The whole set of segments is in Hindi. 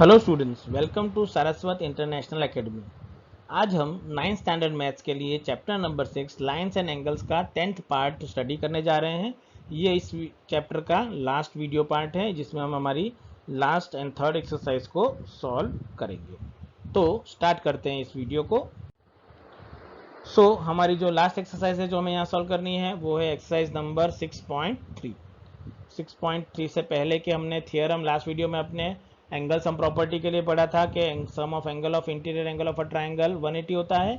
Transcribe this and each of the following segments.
Hello students, welcome to Saraswat International Academy. आज हम 9th स्टैंडर्ड मैथ्स के लिए chapter number 6 lines and angles का 10th पार्ट स्टडी करने जा रहे हैं। ये इस चैप्टर का लास्ट वीडियो पार्ट है जिसमें हम हमारी लास्ट एंड थर्ड एक्सरसाइज को सॉल्व करेंगे। तो स्टार्ट करते हैं इस वीडियो को। हमारी जो लास्ट एक्सरसाइज है जो हमें यहाँ सॉल्व करनी है वो है एक्सरसाइज नंबर 6.3। 6.3 से पहले के हमने थियरम लास्ट वीडियो में अपने एंगल सम प्रॉपर्टी के लिए पढ़ा था कि sum of angle of interior angle of a triangle 180 होता है,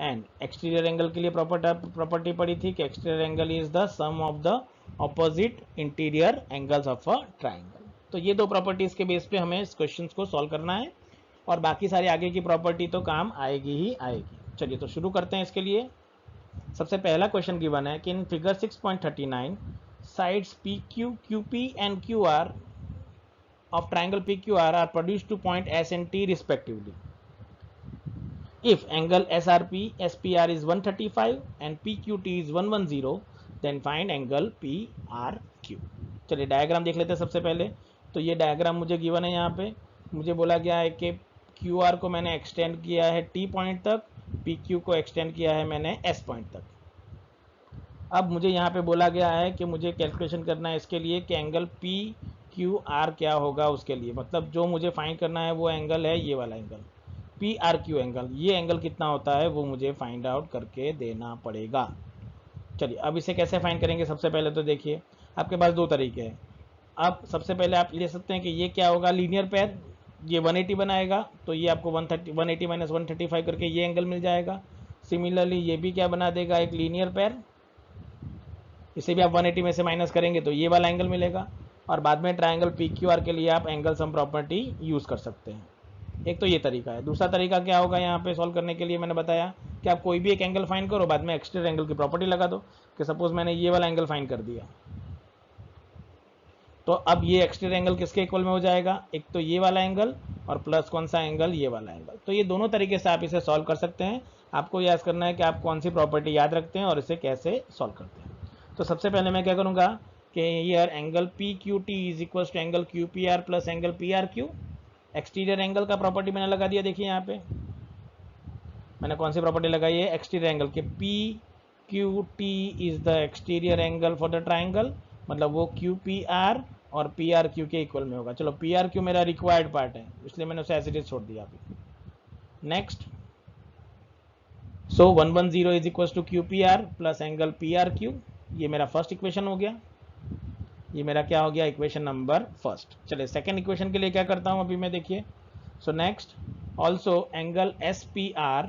एंड एक्सटीरियर एंगल के लिए प्रॉपर्टी पढ़ी थी कि exterior angle is the sum of the opposite interior angles of a triangle. तो ये दो प्रॉपर्टीज के बेस पे हमें इस क्वेश्चन को सॉल्व करना है और बाकी सारी आगे की प्रॉपर्टी तो काम आएगी ही आएगी। चलिए तो शुरू करते हैं इसके लिए। सबसे पहला क्वेश्चन गिवन है कि in figure 6.39 sides PQ, QP and QR of triangle PQR are produced to point S and T respectively. If angle SRP SPR is 135 and PQT is 110, then find angle PRQ. चलिए डायग्राम देख लेते हैं सबसे पहले। तो ये डायग्राम मुझे गिवन है, यहाँ पे मुझे बोला गया है कि QR को मैंने एक्सटेंड किया है T पॉइंट तक, PQ को एक्सटेंड किया है मैंने S पॉइंट तक। अब मुझे यहाँ पे बोला गया है कि मुझे कैलकुलेशन करना है इसके लिए कि एंगल पी क्यू आर क्या होगा उसके लिए, मतलब जो मुझे फाइंड करना है वो एंगल है ये वाला angle P R Q angle. ये एंगल कितना होता है वो मुझे फाइंड आउट करके देना पड़ेगा। चलिए अब इसे कैसे फाइंड करेंगे। सबसे पहले तो देखिए आपके पास दो तरीके हैं। अब सबसे पहले आप ले सकते हैं कि ये क्या होगा, लीनियर पेयर। ये 180 बनाएगा तो ये आपको 180 माइनस 135 करके ये एंगल मिल जाएगा। सिमिलरली ये भी क्या बना देगा, एक लीनियर पेयर। इसे भी आप 180 में से माइनस करेंगे तो ये वाला एंगल मिलेगा। और बाद में ट्राइंगल पी क्यू आर के लिए आप एंगल सम प्रॉपर्टी यूज़ कर सकते हैं। एक तो ये तरीका है। दूसरा तरीका क्या होगा, यहाँ पे सॉल्व करने के लिए मैंने बताया कि आप कोई भी एक एंगल फाइंड करो, बाद में एक्सटीरियर एंगल की प्रॉपर्टी लगा दो। कि सपोज मैंने ये वाला एंगल फाइंड कर दिया तो अब ये एक्सटीरियर एंगल किसके इक्वल में हो जाएगा, एक तो ये वाला एंगल और प्लस कौन सा एंगल, ये वाला एंगल। तो ये दोनों तरीके से आप इसे सॉल्व कर सकते हैं। आपको याद करना है कि आप कौन सी प्रॉपर्टी याद रखते हैं और इसे कैसे सॉल्व करते हैं। तो सबसे पहले मैं क्या करूंगा कि यार angle P Q T is equal to angle Q P R plus angle P R Q. Exterior angle का प्रॉपर्टी मैंने लगा दिया। देखिए यहाँ पे मैंने कौन सी प्रॉपर्टी लगाई है, एक्सटीरियर एंगल के P Q T is the exterior angle for the triangle, मतलब वो क्यू पी आर और पी आर क्यू के इक्वल में होगा। चलो पी आर क्यू मेरा रिक्वायर्ड पार्ट है इसलिए मैंने उसे एज इट इज छोड़ दिया अभी। Next, so 110 is equal to Q P R plus angle P R Q. ये मेरा फर्स्ट इक्वेशन हो गया। ये मेरा क्या हो गया, इक्वेशन नंबर फर्स्ट। चलिए सेकेंड इक्वेशन के लिए क्या करता हूं अभी मैं, देखिए। So next, also angle S P R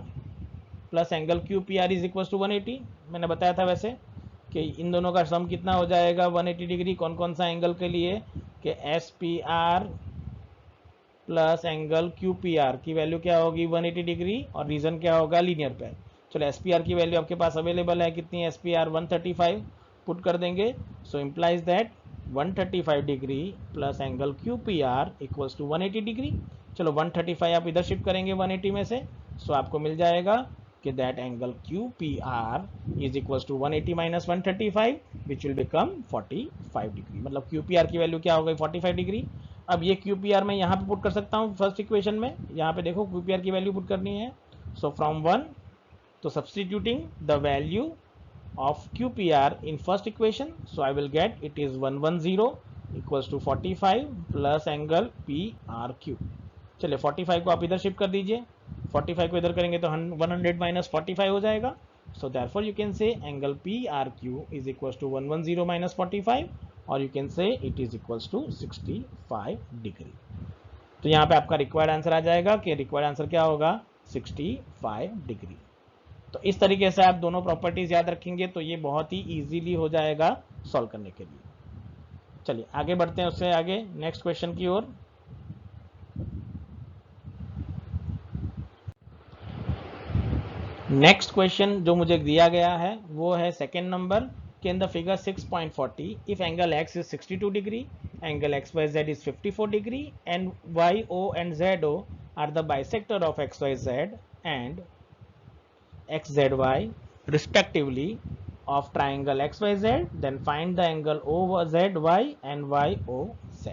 plus angle Q P R is equal to 180। मैंने बताया था वैसे कि इन दोनों का सम कितना हो जाएगा, 180 डिग्री। कौन कौन सा एंगल के लिए, कि S P R plus angle Q P R की वैल्यू क्या होगी, 180 डिग्री, और रीजन क्या होगा, लीनियर पेयर। चलो एस पी आर की वैल्यू आपके पास अवेलेबल है, कितनी एस पी आर 135 पुट कर देंगे। So implies that 135 degree plus angle Q P R equals to 180 degree. चलो 135 आप इधर शिफ्ट करेंगे 180 में से, सो आपको मिल जाएगा कि that angle Q P R is equals to 180 minus 135 which will become 45 degree. मतलब क्यू पी आर की वैल्यू क्या हो गई, 45 डिग्री। अब ये क्यू पी आर मैं यहाँ पे पुट कर सकता हूँ फर्स्ट इक्वेशन में। यहाँ पे देखो क्यू पी आर की वैल्यू पुट करनी है। सो फ्रॉम 1, तो substituting the value of QPR in first equation, so I will get it is 110 equals to 45 plus angle PRQ। चलिए 45 को आप इधर शिफ्ट कर दीजिए, 45 को इधर करेंगे तो 100 माइनस 45 हो जाएगा। So therefore you can say angle PRQ is equals to 110 minus 45, और you can say it is equals to 65 degree. तो यहाँ पे आपका रिक्वायर्ड आंसर आ जाएगा कि रिक्वायर्ड आंसर क्या होगा, 65 डिग्री। तो इस तरीके से आप दोनों प्रॉपर्टीज याद रखेंगे तो ये बहुत ही इजीली हो जाएगा सॉल्व करने के लिए। चलिए आगे बढ़ते हैं उससे आगे नेक्स्ट क्वेश्चन की ओर। नेक्स्ट क्वेश्चन जो मुझे दिया गया है वो है सेकेंड नंबर के in the figure 6.40 if angle X is 62 degree, angle X Y Z is 54 degree, and Y O and Z O are the bisector of X Y Z and XZY respectively of triangle XYZ, then find the angle OZY and YOZ।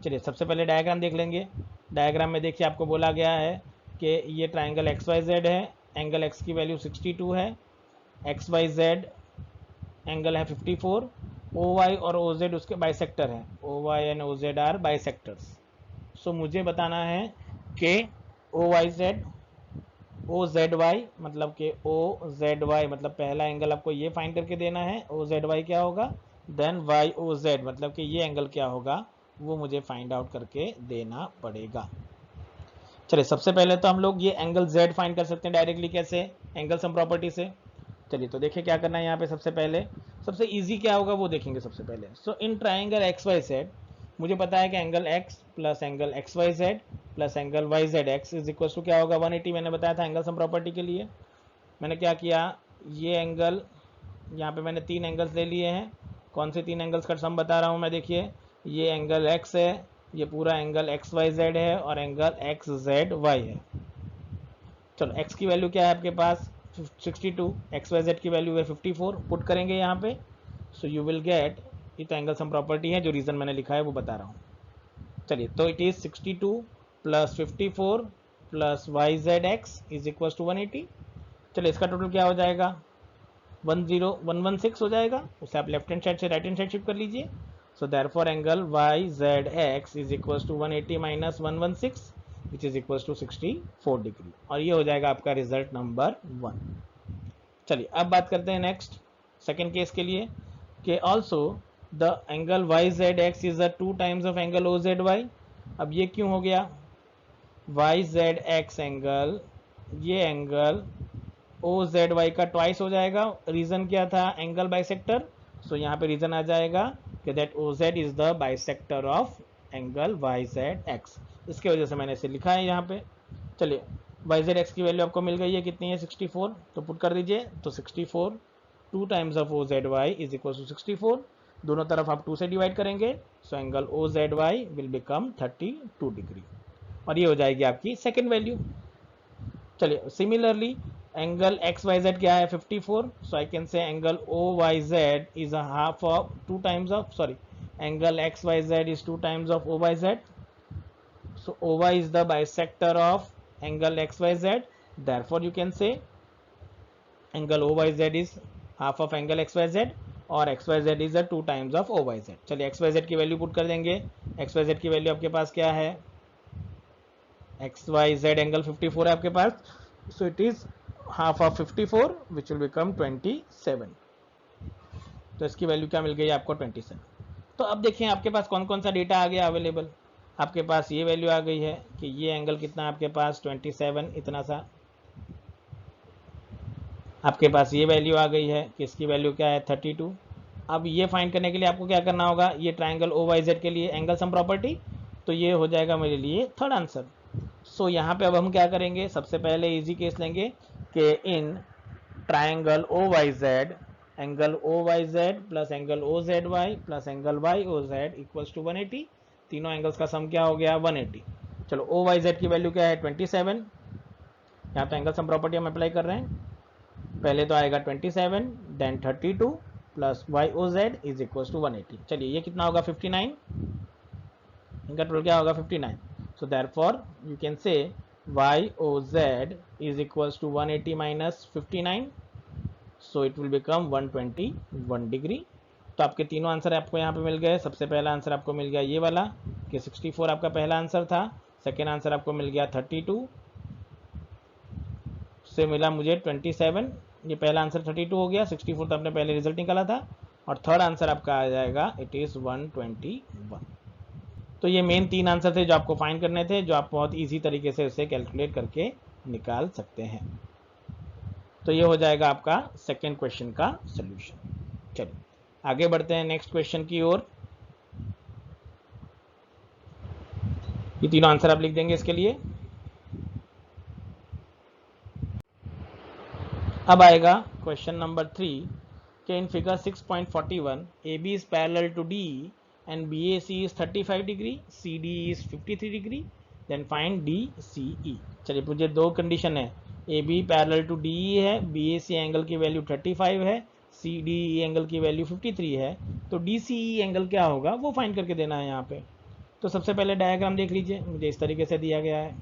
चलिए सबसे पहले डायग्राम देख लेंगे। डायग्राम में देखिए आपको बोला गया है कि ये ट्राइंगल एक्स वाई जेड है, एंगल एक्स की वैल्यू 62 है, एक्स वाई जेड एंगल है 54, ओ वाई और ओ जेड उसके बाइसेक्टर हैं, O Y and O Z are bisectors. So मुझे बताना है कि O Y Z O Z Y मतलब कि ओ जेड वाई मतलब पहला एंगल आपको ये फाइंड करके देना है, ओ जेड वाई क्या होगा, देन वाई ओ जेड मतलब कि ये एंगल क्या होगा वो मुझे फाइंड आउट करके देना पड़ेगा। चलिए सबसे पहले तो हम लोग ये एंगल जेड फाइंड कर सकते हैं डायरेक्टली, कैसे, एंगल सम प्रॉपर्टी से। चलिए तो देखिए क्या करना है यहाँ पे, सबसे पहले सबसे इजी क्या होगा वो देखेंगे सबसे पहले। So in triangle X Y Z मुझे पता है कि angle x plus angle X Y Z plus angle Y Z X is equal to क्या होगा 180। मैंने बताया था एंगल सम प्रॉपर्टी के लिए। मैंने क्या किया, ये एंगल यहाँ पे मैंने 3 एंगल्स ले लिए हैं। कौन से 3 एंगल्स का सम बता रहा हूँ मैं, देखिए ये एंगल x है, ये पूरा एंगल एक्स वाई जेड है और एंगल एक्स जेड वाई है। चलो x की वैल्यू क्या है आपके पास 62, एक्स वाई जेड की वैल्यू है 54, पुट करेंगे यहाँ पे। सो यू विल गेट, ये तो एंगल सम प्रॉपर्टी है, जो रीज़न मैंने लिखा है वो बता रहा हूँ। चलिए तो it is 62 plus 54 plus Y Z X is equal to 180। चलिए इसका टोटल क्या हो जाएगा 10116 हो जाएगा। उसे आप लेफ्ट हैंड साइड से राइट हैंड साइड शिफ्ट कर लीजिए। So therefore angle Y Z X is equal to 180 minus 116 which is equal to 64 degree, और ये हो जाएगा आपका रिजल्ट नंबर 1। चलिए अब बात करते हैं नेक्स्ट सेकेंड केस के लिए कि also the angle Y Z X is a 2 times of angle O Z Y. अब ये क्यों हो गया, वाई जेड एक्स एंगल, ये एंगल ओ जेड वाई का ट्वाइस हो जाएगा। रीजन क्या था, एंगल बाइसेक्टर। सो यहाँ पे रीजन आ जाएगा कि that O Z is the bisector of angle Y Z X, इसके वजह से मैंने इसे लिखा है यहाँ पे। चलिए वाई जेड एक्स की वैल्यू आपको मिल गई है, कितनी है 64, तो पुट कर दीजिए। तो 64 2 times of O Z Y is equal to 64, दोनों तरफ आप 2 से डिवाइड करेंगे। So angle O Z Y will become 32 degree, और ये हो जाएगी आपकी सेकेंड वैल्यू। चलिए similarly angle X Y Z क्या है 54, so I can say angle O Y Z is a half of 2 times of, sorry, angle X Y Z is 2 times of O Y Z. So OY is the bisector of angle XYZ. Therefore, you can say angle OYZ is half of angle XYZ और XYZ is a 2 times of OYZ. चलिए XYZ की वैल्यू पुट कर देंगे। XYZ की वैल्यू आपके पास क्या है, XYZ एंगल 54 है आपके पास, so it is half of 54 which will become 27। तो इसकी वैल्यू क्या मिल गई आपको 27। तो अब देखिए आपके पास कौन कौन सा डेटा आ गया अवेलेबल। आपके पास ये वैल्यू आ गई है कि ये एंगल कितना आपके पास 27 इतना सा, आपके पास ये वैल्यू आ गई है कि इसकी वैल्यू क्या है 32। अब ये फाइंड करने के लिए आपको क्या करना होगा, ये ट्राइंगल ओ वाई जेड के लिए एंगल सम प्रॉपर्टी, तो ये हो जाएगा मेरे लिए थर्ड आंसर। सो यहाँ पे अब हम क्या करेंगे, सबसे पहले इजी केस लेंगे कि in triangle O Y Z angle O Y Z plus angle O Z Y plus angle Y O Z equals to 180, तीनों एंगल्स का सम क्या हो गया 180। चलो ओ वाई जेड की वैल्यू क्या है 27, यहाँ तो एंगल सम प्रॉपर्टी हम अप्लाई कर रहे हैं। पहले तो आएगा 27 then 32 plus Y O Z is equal to 180। चलिए ये कितना होगा 59, इनका टोटल क्या होगा 59। So therefore you can say Y O Z is equal to 180 minus 59, so it will become 121 degree. तो आपके तीनों आंसर आपको यहाँ पे मिल गए। सबसे पहला आंसर आपको मिल गया ये वाला कि 64 आपका पहला आंसर था, सेकेंड आंसर आपको मिल गया 32 से मिला मुझे 27, ये पहला आंसर 32 हो गया, 64 तो आपने पहले रिजल्ट निकाला था, और थर्ड आंसर आपका आ जाएगा इट इज़ 121। तो ये मेन 3 आंसर थे जो आपको फाइंड करने थे, जो आप बहुत ईजी तरीके से उसे कैलकुलेट करके निकाल सकते हैं। तो ये हो जाएगा आपका सेकेंड क्वेश्चन का सोल्यूशन। चलिए आगे बढ़ते हैं नेक्स्ट क्वेश्चन की ओर। ये तीनों आंसर आप लिख देंगे इसके लिए। अब आएगा क्वेश्चन नंबर 3 कि in figure 6.41 AB is parallel to DE and BAC is 35 degree, CD is 53 degree, then find DCE। चलिए मुझे दो कंडीशन है, AB पैरेलल टू DE है, BAC एंगल की वैल्यू 35 है, CDE एंगल की वैल्यू 53 है, तो DCE एंगल क्या होगा वो फाइंड करके देना है यहाँ पे। तो सबसे पहले डायग्राम देख लीजिए, मुझे इस तरीके से दिया गया है।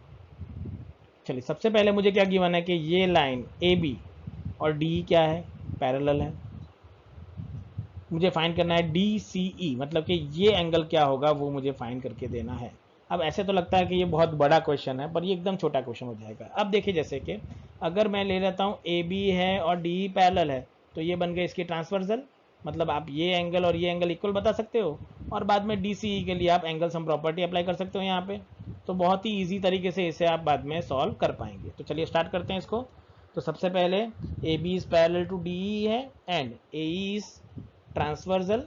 चलिए सबसे पहले मुझे क्या गिवन है कि ये लाइन ए बी और डी क्या है, पैरेलल है। मुझे फाइंड करना है डी सी ई, मतलब कि ये एंगल क्या होगा वो मुझे फाइंड करके देना है। अब ऐसे तो लगता है कि ये बहुत बड़ा क्वेश्चन है, पर ये एकदम छोटा क्वेश्चन हो जाएगा। अब देखिए जैसे कि अगर मैं ले लेता हूँ ए बी है और डी पैरेलल है, तो ये बन गए इसकी ट्रांसवर्सल, मतलब आप ये एंगल और ये एंगल इक्वल बता सकते हो, और बाद में डी सी ई के लिए आप एंगल सम प्रॉपर्टी अप्लाई कर सकते हो यहाँ पे। तो बहुत ही ईजी तरीके से इसे आप बाद में सॉल्व कर पाएंगे। तो चलिए स्टार्ट करते हैं इसको। तो सबसे पहले A B is parallel to D E है and A E is transversal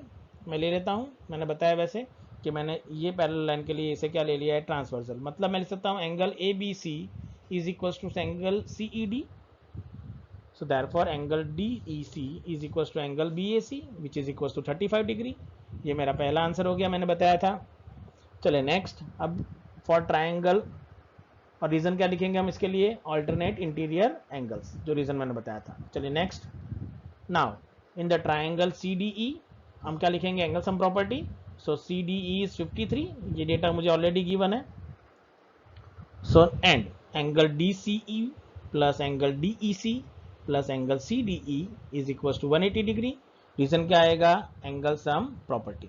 मैं ले लेता हूँ। मैंने बताया वैसे कि मैंने ये पैरेलल लाइन के लिए इसे क्या ले लिया है, ट्रांसवर्सल। मतलब मैं लिख सकता हूँ angle A B C is equal to angle C E D. So therefore angle DEC is equals to angle BAC which is equals to 35 degree. ये मेरा पहला आंसर हो गया, मैंने बताया था। चले नेक्स्ट, अब फॉर ट्राइंगल, और रीजन क्या लिखेंगे हम इसके लिए, अल्टरनेट इंटीरियर एंगल्स, जो रीजन मैंने बताया था। चलिए next, now in the triangle CDE हम क्या लिखेंगे, angle sum property. So CDE is 53, ये डेटा मुझे ऑलरेडी गिवन है। So and angle DCE plus angle DEC plus angle CDE is equal to 180 degree. Reason क्या आएगा, एंगल सम प्रॉपर्टी।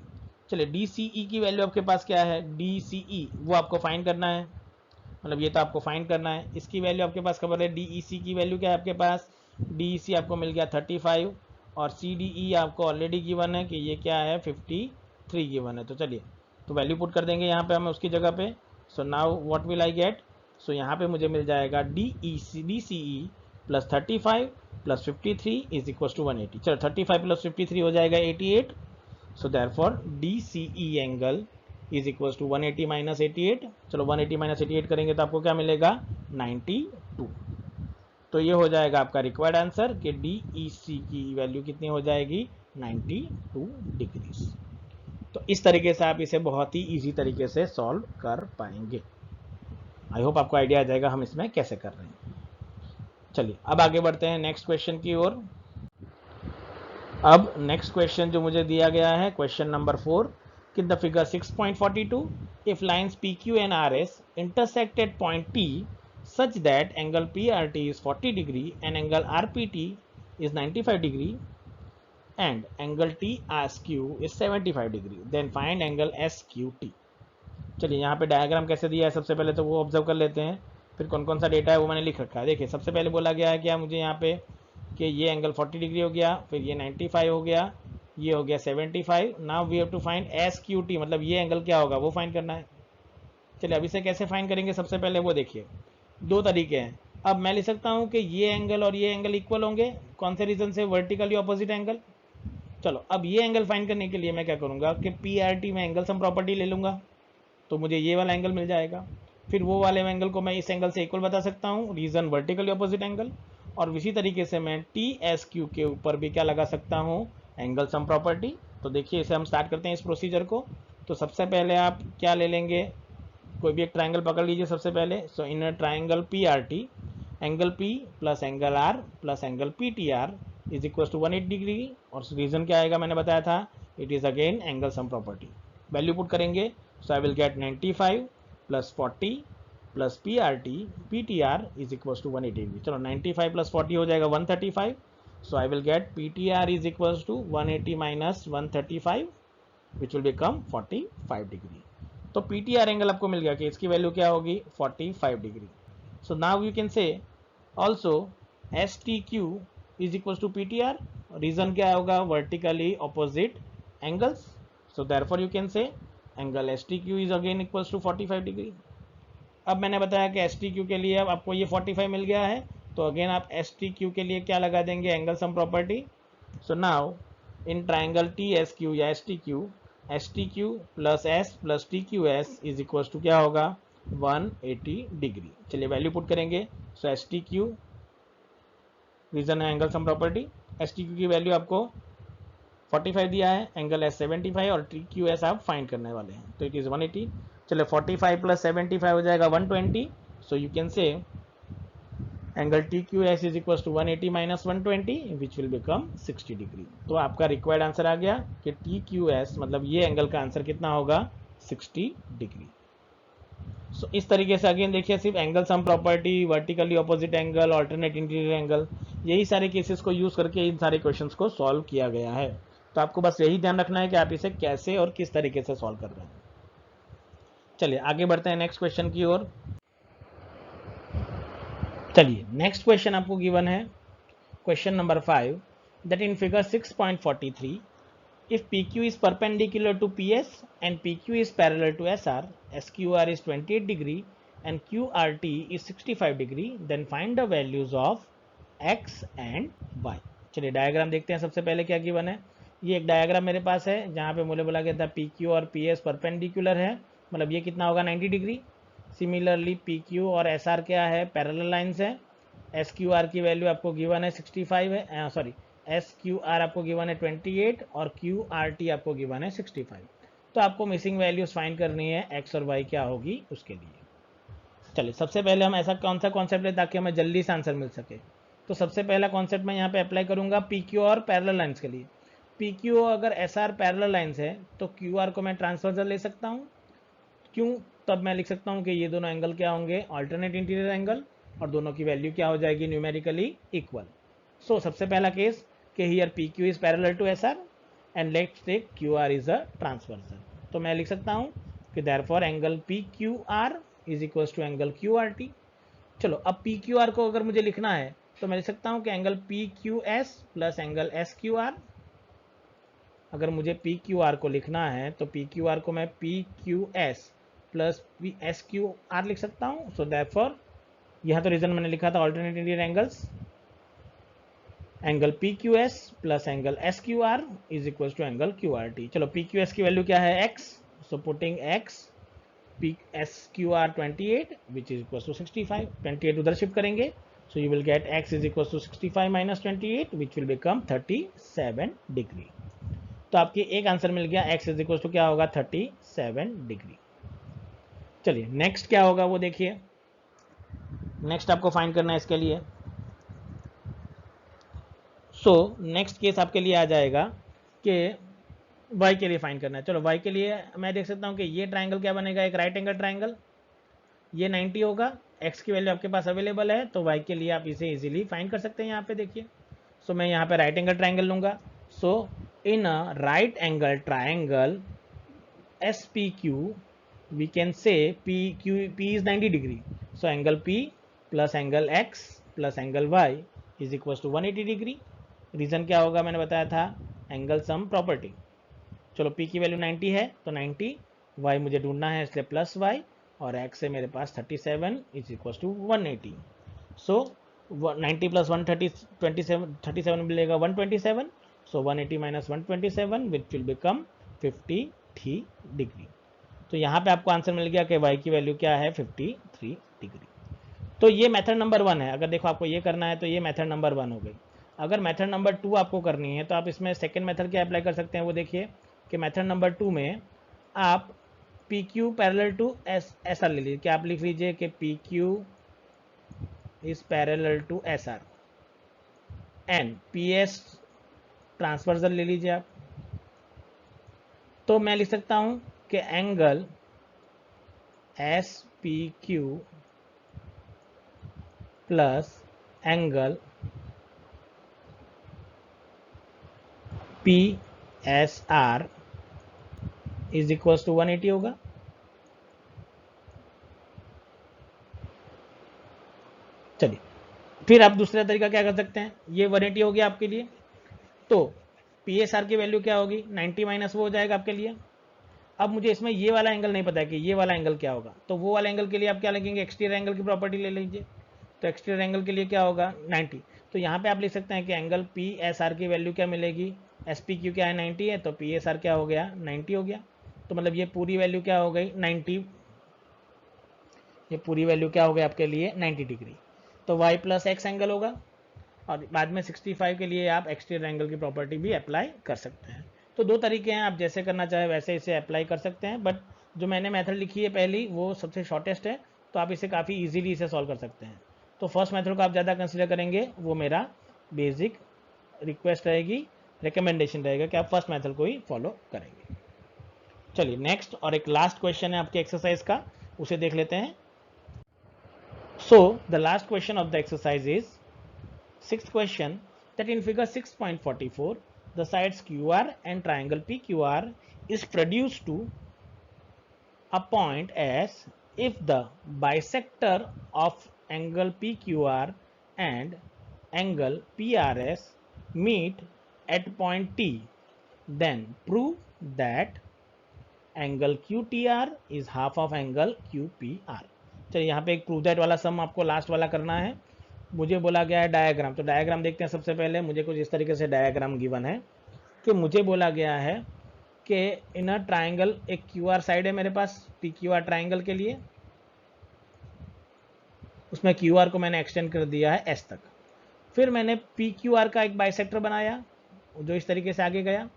चलिए DCE की वैल्यू आपके पास क्या है, DCE वो आपको फाइंड करना है, मतलब ये तो आपको फाइंड करना है। इसकी वैल्यू आपके पास खबर है, DEC की वैल्यू क्या है आपके पास, DEC आपको मिल गया 35 और CDE आपको ऑलरेडी गिवन है कि ये क्या है 53 गिवन है। तो चलिए तो वैल्यू पुट कर देंगे यहाँ पे हम उसकी जगह पे। So now what will I get, so यहाँ पे मुझे मिल जाएगा DCE plus 35 plus 53 is equal to 180। चलो 35 प्लस 53 हो जाएगा 88। So therefore DCE angle is equal to 180 minus 88। चलो 180 माइनस 88 करेंगे तो आपको क्या मिलेगा, 92। तो ये हो जाएगा आपका रिक्वायर्ड आंसर कि DEC की वैल्यू कितनी हो जाएगी, 92 डिग्रीज। तो इस तरीके से आप इसे बहुत ही इजी तरीके से सॉल्व कर पाएंगे। आई होप आपको आइडिया आ जाएगा हम इसमें कैसे कर रहे हैं। चलिए अब आगे बढ़ते हैं नेक्स्ट क्वेश्चन की ओर। अब नेक्स्ट क्वेश्चन जो मुझे दिया गया है, क्वेश्चन नंबर 4, कि the figure 6.42 if lines PQ and RS intersect at point T such that angle PRT is 40 degree and angle RPT is 95 degree and angle TSQ is 75 degree, then find angle SQT। चलिए यहाँ पे डायग्राम कैसे दिया है सबसे पहले तो वो ऑब्जर्व कर लेते हैं, फिर कौन कौन सा डेटा है वो मैंने लिख रखा है। देखिए सबसे पहले बोला गया है क्या मुझे यहाँ पे कि ये एंगल 40 डिग्री हो गया, फिर ये 95 हो गया, ये हो गया 75। Now we have to find SQT, मतलब ये एंगल क्या होगा वो फाइंड करना है। चलिए अब इसे कैसे फाइंड करेंगे सबसे पहले वो देखिए, दो तरीके हैं। अब मैं लिख सकता हूँ कि ये एंगल और ये एंगल इक्वल होंगे, कौन से रीजन से, वर्टिकली ऑपोजिट एंगल। चलो अब ये एंगल फाइंड करने के लिए मैं क्या करूँगा कि PRT में एंगल सम प्रॉपर्टी ले लूँगा, तो मुझे ये वाला एंगल मिल जाएगा। फिर वो वाले एंगल को मैं इस एंगल से इक्वल बता सकता हूँ, रीजन वर्टिकली ऑपोजिट एंगल। और इसी तरीके से मैं TSQ के ऊपर भी क्या लगा सकता हूँ, एंगल सम प्रॉपर्टी। तो देखिए इसे हम स्टार्ट करते हैं इस प्रोसीजर को। तो सबसे पहले आप क्या ले लेंगे, कोई भी एक ट्राइंगल पकड़ लीजिए सबसे पहले। So in triangle PRT angle P plus angle R plus angle PTR is equal to 180 degree. और रीजन क्या आएगा, मैंने बताया था, it is again angle sum property. Value put करेंगे, so I will get 95 plus 40 plus PTR is equal to 180 degree. चलो 95 प्लस 40 हो जाएगा 135। So I will get PTR is equal to 180 minus 135 which will become 45 degree. तो PTR एंगल आपको मिल गया कि इसकी वैल्यू क्या होगी, 45 degree. So now you can say also STQ is equal to PTR। Reason क्या होगा, vertically opposite angles. So therefore you can say angle STQ is again equals to 45 degree. अब मैंने बताया कि STQ के लिए अब आपको ये 45 मिल गया है, तो अगेन आप STQ के लिए क्या लगा देंगे, angle sum property. So now in triangle TSQ या STQ plus S plus TQS is equals to क्या होगा, 180 डिग्री। चलिए वैल्यू पुट करेंगे। सो STQ रीजन है एंगल सम प्रॉपर्टी, STQ की वैल्यू आपको 45 दिया है, एंगल है 75 और TQS आप फाइंड करने वाले हैं, तो इट इज 180। चले 45 प्लस 75 हो जाएगा 120। So you can say angle TQS is equal to 180 minus 120 which will become 60 degree. तो आपका रिक्वायर्ड आंसर आ गया कि TQS मतलब ये एंगल का आंसर कितना होगा, 60 डिग्री। सो इस तरीके से अगेन देखिए, सिर्फ angle sum property, vertically opposite angle, alternate interior angle, यही सारे केसेस को यूज करके इन सारे क्वेश्चंस को सॉल्व किया गया है। तो आपको बस यही ध्यान रखना है कि आप इसे कैसे और किस तरीके से सॉल्व कर रहे हैं। चलिए आगे बढ़ते हैं नेक्स्ट क्वेश्चन की ओर। चलिए नेक्स्ट क्वेश्चन आपको गिवन है, question number 5, that in figure 6.43 if PQ is perpendicular to PS and PQ is parallel to SR, SQR is 28 degree and QRT is 65 degree, then find the values of X and Y। चलिए डायग्राम देखते हैं। सबसे पहले क्या गिवन है, ये एक डायग्राम मेरे पास है जहाँ पे मुझे बोला गया था PQ और PS परपेंडिकुलर है, मतलब ये कितना होगा 90 डिग्री। सिमिलरली PQ और SR क्या है, पैरेलल लाइंस है। SQR की वैल्यू आपको गिवन है 65 है, सॉरी SQR आपको गिवन है 28 और QRT आपको गिवन है 65। तो आपको मिसिंग वैल्यूज फाइंड करनी है, X और Y क्या होगी उसके लिए। चलिए सबसे पहले हम ऐसा कौन सा कॉन्सेप्ट ले ताकि हमें जल्दी से आंसर मिल सके। तो सबसे पहला कॉन्सेप्ट मैं यहाँ पे अप्लाई करूँगा PQ और पैरेलल लाइंस के लिए। PQ अगर SR पैरेलल लाइंस है तो QR को मैं ट्रांसवर्सल ले सकता हूँ। क्यों? तब मैं लिख सकता हूँ कि ये दोनों एंगल क्या होंगे, अल्टरनेट इंटीरियर एंगल, और दोनों की वैल्यू क्या हो जाएगी, न्यूमेरिकली इक्वल। सो सबसे पहला केस कि here PQ is parallel to SR and let's take QR is a transversal. तो मैं लिख सकता हूँ कि therefore angle PQR is equal to angle QRT। चलो अब PQR को अगर मुझे लिखना है तो मैं लिख सकता हूँ कि angle PQS plus angle SQR। अगर मुझे PQR को लिखना है तो PQR को मैं PQS प्लस SQR लिख सकता हूँ। सो देयरफॉर यहाँ तो रीजन मैंने लिखा था alternate interior angles, angle PQS plus angle SQR is equal to angle QRT। चलो PQS की वैल्यू क्या है, X, so putting X SQR 28 which is equal to 65। 28 उधर शिफ्ट करेंगे, so you will get X is equal to 65 minus 28 which will become 37 degree. तो आपके एक आंसर मिल गया, X इज इक्वल टू क्या होगा 37 डिग्री। चलिए नेक्स्ट क्या होगा वो देखिए। नेक्स्ट आपको फाइंड करना है इसके लिए। सो नेक्स्ट केस आपके लिए आ जाएगा कि y के लिए फाइंड करना है। चलो y के लिए मैं देख सकता हूँ कि ये ट्राइंगल क्या बनेगा, एक राइट एंगल ट्राइंगल, ये 90 होगा। x की वैल्यू आपके पास अवेलेबल है तो y के लिए आप इसे इजीली फाइंड कर सकते हैं। यहाँ पे देखिए, सो मैं यहाँ पे राइट एंगल ट्राइंगल लूंगा। So in a right angle triangle SPQ we can say P is 90 degree, so angle P plus angle X plus angle Y is equals to 180 degree. Reason क्या होगा, मैंने बताया था एंगल सम प्रॉपर्टी। चलो P की वैल्यू 90 है तो 90, Y मुझे ढूंढना है इसलिए प्लस Y, और X है मेरे पास 37 is equal to 180। So 90 plus 37 मिलेगा 127, so 180 minus 127 which will become 53 degree. तो यहाँ पे आपको आंसर मिल गया कि y की वैल्यू क्या है 53 डिग्री। तो ये मेथड नंबर 1 है। अगर देखो आपको ये करना है तो ये मेथड नंबर 1 हो गई। अगर मेथड नंबर 2 आपको करनी है तो आप इसमें सेकेंड मेथड क्या अप्लाई कर सकते हैं, वो देखिए कि मेथड नंबर 2 में आप PQ पैरेलल टू SR ले लीजिए। क्या आप लिख लीजिए कि PQ is parallel to SR and PS transversal ले लीजिए आप। तो मैं लिख सकता हूं कि angle SPQ plus angle PSR is equal to 180 होगा। चलिए फिर आप दूसरा तरीका क्या कर सकते हैं, ये 180 हो गया आपके लिए, तो PSR की वैल्यू क्या होगी 90 माइनस वो हो जाएगा आपके लिए। अब मुझे इसमें ये वाला एंगल नहीं पता है कि ये वाला एंगल क्या होगा, तो वो वाला एंगल के लिए आप क्या लगेंगे, एक्सटीरियर एंगल की प्रॉपर्टी ले लीजिए। तो एक्सटीरियर एंगल के लिए क्या होगा 90, तो यहाँ पे आप लिख सकते हैं कि एंगल PSR की वैल्यू क्या मिलेगी, SPQ क्या है 90 है, तो PSR क्या हो गया 90 हो गया। तो मतलब ये पूरी वैल्यू क्या हो गई 90, ये पूरी वैल्यू क्या हो गई आपके लिए 90 डिग्री। तो y प्लस एक्स एंगल होगा, और बाद में 65 के लिए आप एक्सटीरियर एंगल की प्रॉपर्टी भी अप्लाई कर सकते हैं। तो दो तरीके हैं, आप जैसे करना चाहे वैसे इसे अप्लाई कर सकते हैं, बट जो मैंने मेथड लिखी है पहली वो सबसे शॉर्टेस्ट है, तो आप इसे काफ़ी इजीली इसे सॉल्व कर सकते हैं। तो फर्स्ट मेथड को आप ज़्यादा कंसिडर करेंगे, वो मेरा बेसिक रिक्वेस्ट रहेगी, रिकमेंडेशन रहेगा कि आप फर्स्ट मेथड को ही फॉलो करेंगे। चलिए नेक्स्ट और एक लास्ट क्वेश्चन है आपके एक्सरसाइज का, उसे देख लेते हैं. So the last question of the exercise is sixth question, that in figure 6.44 the sides QR and triangle PQR is produced to a point S if the bisector of angle PQR and angle PRS meet at point T, then prove that angle QTR is half of angle QPR. चलिए यहाँ पे एक प्रूव दैट वाला सम आपको लास्ट वाला करना है. मुझे बोला गया है डायग्राम, तो डायग्राम देखते हैं. सबसे पहले मुझे कुछ इस तरीके से डायग्राम गिवन है कि मुझे बोला गया है कि इन अ ट्राइंगल एक क्यूआर साइड है मेरे पास पी क्यूआर ट्राइंगल के लिए, उसमें क्यूआर को मैंने एक्सटेंड कर दिया है एस तक. फिर मैंने पी क्यूआर का एक बाइसेक्टर बनाया जो इस तरीके से आगे गया.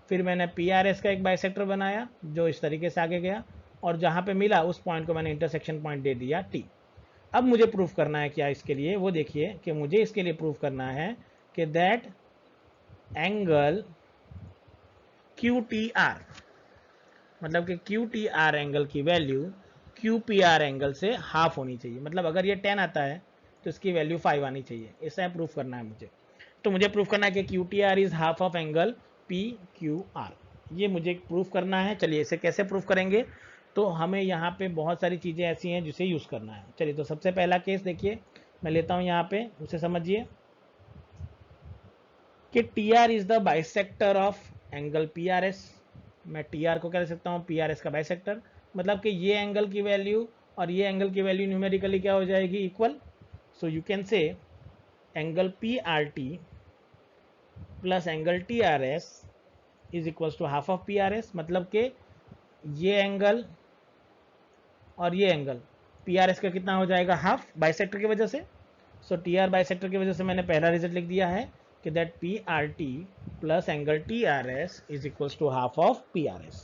फिर मैंने पी आर एस का एक बाइसेक्टर बनाया जो इस तरीके से आगे गया, और जहाँ पे मिला उस पॉइंट को मैंने इंटरसेक्शन पॉइंट दे दिया टी. अब मुझे प्रूफ करना है क्या इसके लिए, वो देखिए कि मुझे इसके लिए प्रूफ करना है कि दैट एंगल QTR, मतलब कि QTR एंगल की वैल्यू QPR एंगल से हाफ होनी चाहिए. मतलब अगर ये 10 आता है तो इसकी वैल्यू 5 आनी चाहिए. ऐसा प्रूफ करना है मुझे. तो मुझे प्रूफ करना है कि QTR is half of angle PQR. ये मुझे प्रूफ करना है. चलिए इसे कैसे प्रूफ करेंगे, तो हमें यहाँ पे बहुत सारी चीज़ें ऐसी हैं जिसे यूज़ करना है. चलिए तो सबसे पहला केस देखिए मैं लेता हूँ यहाँ पे, उसे समझिए कि TR is the bisector of angle PRS. मैं TR को क्या लिख सकता हूँ, PRS का बाइसेक्टर. मतलब कि ये एंगल की वैल्यू और ये एंगल की वैल्यू न्यूमेरिकली क्या हो जाएगी, equal. So you can say angle PRT plus angle TRS is equal to half of PRS. मतलब कि ये एंगल और ये एंगल PRS का कितना हो जाएगा, हाफ, बाइसेक्टर की वजह से. सो TR बाइसेक्टर की वजह से मैंने पहला रिजल्ट लिख दिया है कि that PRT plus angle TRS is equal to half of PRS.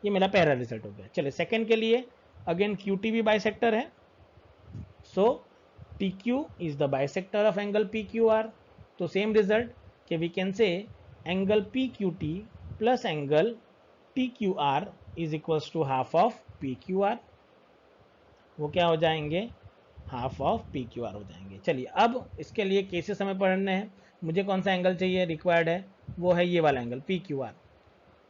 ये मेरा पहला रिजल्ट हो गया. चलिए सेकंड के लिए अगेन QT भी बाइसेक्टर है. So PQ is the bisector of angle PQR. तो सेम रिजल्ट कि we can say angle PQT plus angle TQR is equal to half of PQR. वो क्या हो जाएंगे, हाफ ऑफ PQR हो जाएंगे. चलिए अब इसके लिए केसेस हमें पढ़ने हैं. मुझे कौन सा एंगल चाहिए, रिक्वायर्ड है, वो है ये वाला एंगल PQR.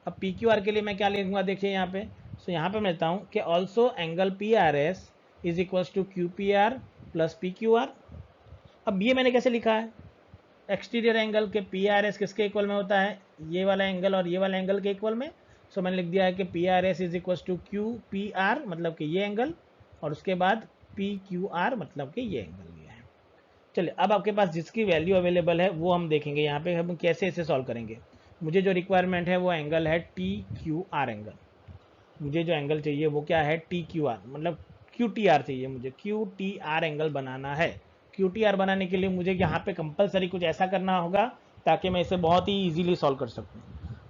अब PQR के लिए मैं क्या लिखूंगा, देखिए यहाँ पे. सो यहाँ पे मिलता हूँ कि also angle PRS is equal to QPR plus PQR. अब ये मैंने कैसे लिखा है, एक्सटीरियर एंगल के PRS किसके इक्वल में होता है, ये वाला एंगल और ये वाला एंगल के इक्वल में. सो मैंने लिख दिया है कि PRS is equal to QPR, मतलब कि ये एंगल, और उसके बाद PQR मतलब कि ये एंगल लिया है. चलिए अब आपके पास जिसकी वैल्यू अवेलेबल है वो हम देखेंगे यहाँ पे हम कैसे इसे सॉल्व करेंगे. मुझे जो रिक्वायरमेंट है वो एंगल है TQR एंगल. मुझे जो एंगल चाहिए वो क्या है, TQR, मतलब QTR चाहिए. मुझे QTR एंगल बनाना है. QTR बनाने के लिए मुझे यहाँ पे कंपलसरी कुछ ऐसा करना होगा ताकि मैं इसे बहुत ही ईजिली सॉल्व कर सकूँ.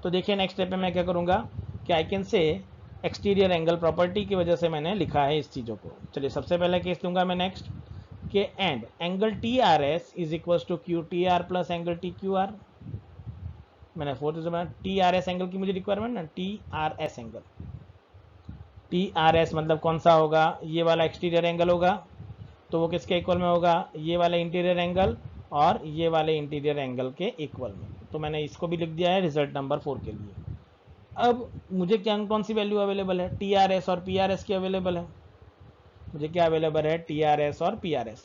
तो देखिए नेक्स्ट स्टेप में मैं क्या करूँगा कि आई कैन से एक्सटीरियर एंगल प्रॉपर्टी की वजह से मैंने लिखा है इस चीज़ों को. चलिए सबसे पहले केस लूँगा मैं नेक्स्ट कि and angle TRS is equal to QTR plus angle TQR. मैंने फोर्थ से बना TRS एंगल की मुझे रिक्वायरमेंट ना, TRS एंगल. TRS मतलब कौन सा होगा, ये वाला एक्सटीरियर एंगल होगा. तो वो किसके इक्वल में होगा, ये वाले इंटीरियर एंगल और ये वाले इंटीरियर एंगल के इक्वल में. तो मैंने इसको भी लिख दिया है रिजल्ट नंबर 4 के लिए. अब मुझे क्या कौन सी वैल्यू अवेलेबल है, TRS और PRS की अवेलेबल है. मुझे क्या अवेलेबल है, TRS और PRS.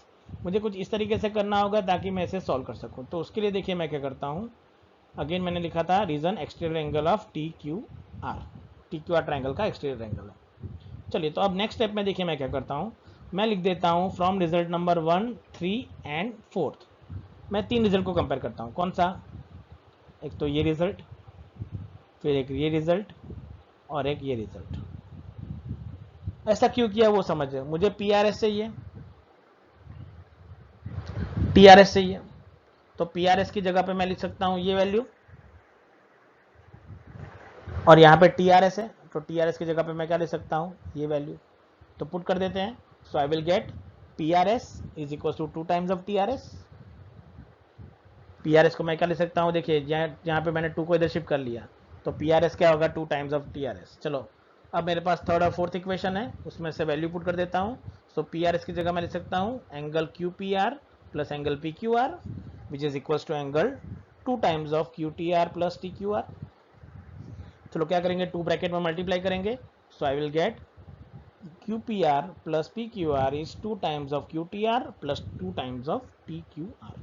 मुझे कुछ इस तरीके से करना होगा ताकि मैं इसे सॉल्व कर सकूं. तो उसके लिए देखिए मैं क्या करता हूं, अगेन मैंने लिखा था reason exterior angle of TQR triangle का एक्सटीरियर एंगल है. चलिए तो अब नेक्स्ट स्टेप में देखिए मैं क्या करता हूँ, मैं लिख देता हूँ फ्रॉम रिजल्ट नंबर 1, 3 एंड 4. मैं 3 रिजल्ट को कंपेयर करता हूँ. कौन सा, एक तो ये रिजल्ट, फिर एक ये रिजल्ट और एक ये रिजल्ट. ऐसा क्यों किया वो समझे. मुझे PRS चाहिए, TRS चाहिए. तो PRS की जगह पे मैं लिख सकता हूँ ये वैल्यू, और यहाँ पे TRS है तो TRS की जगह पे मैं क्या लिख सकता हूँ, ये वैल्यू. तो पुट कर देते हैं. So I will get PRS is equal to 2 times of TRS. PRS को मैं क्या लिख सकता हूँ, देखिए यहाँ पे मैंने 2 को इधर शिफ्ट कर लिया तो PRS क्या होगा, 2 टाइम्स ऑफ TRS. चलो अब मेरे पास थर्ड और फोर्थ इक्वेशन है, उसमें से वैल्यू पुट कर देता हूँ। सो पी आर इसकी जगह मैं लिख सकता हूँ angle Q P R plus angle P Q R which is equal to angle 2 times of Q T R plus T Q R. चलो क्या करेंगे, 2 ब्रैकेट में मल्टीप्लाई करेंगे। So I will get Q P R plus P Q R is 2 times of Q T R plus 2 times of T Q R.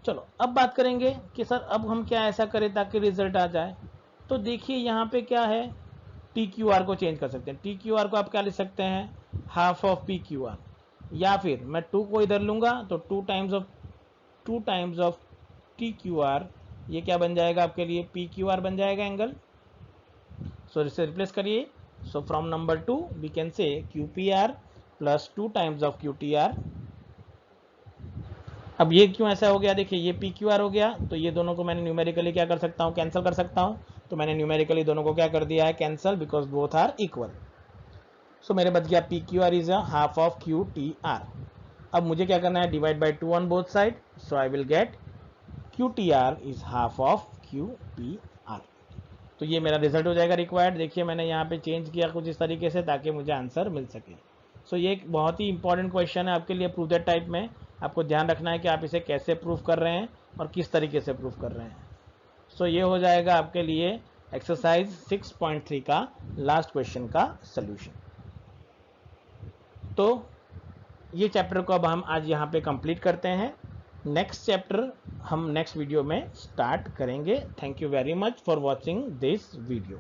चलो अब बात करेंगे कि सर अब हम क्या ऐसा करें ताकि रिजल्ट आ जाए। तो देखिए यहाँ पे क्या है, टी क्यू आर को चेंज कर सकते हैं। टी क्यू आर को आप क्या लिख सकते हैं, half of P Q are, या फिर मैं 2 को इधर लूंगा तो 2 times of T Q are, ये क्या बन जाएगा आपके लिए, पी क्यू आर बन जाएगा एंगल। सो इसे रिप्लेस करिए। So from number 2 we can say Q P R plus 2 times of Q T R. अब ये क्यों ऐसा हो गया, देखिए ये पी क्यू आर हो गया, तो ये दोनों को मैंने न्यूमेरिकली क्या कर सकता हूँ, कैंसिल कर सकता हूँ। तो मैंने न्यूमेरिकली दोनों को क्या कर दिया है, cancel, because both are equal. So मेरे बच गया P Q R is half of Q T R. अब मुझे क्या करना है, divide by 2 on both side. So I will get Q T R is half of Q P R. तो ये मेरा रिजल्ट हो जाएगा रिक्वायर्ड। देखिए मैंने यहाँ पे चेंज किया कुछ इस तरीके से ताकि मुझे आंसर मिल सके। सो ये एक बहुत ही इंपॉर्टेंट क्वेश्चन है आपके लिए प्रूव दैट टाइप में। आपको ध्यान रखना है कि आप इसे कैसे प्रूव कर रहे हैं और किस तरीके से प्रूव कर रहे हैं। सो ये हो जाएगा आपके लिए एक्सरसाइज 6.3 का लास्ट क्वेश्चन का सोल्यूशन। तो ये चैप्टर को अब हम आज यहाँ पे कंप्लीट करते हैं। नेक्स्ट चैप्टर हम नेक्स्ट वीडियो में स्टार्ट करेंगे। Thank you very much for watching this video.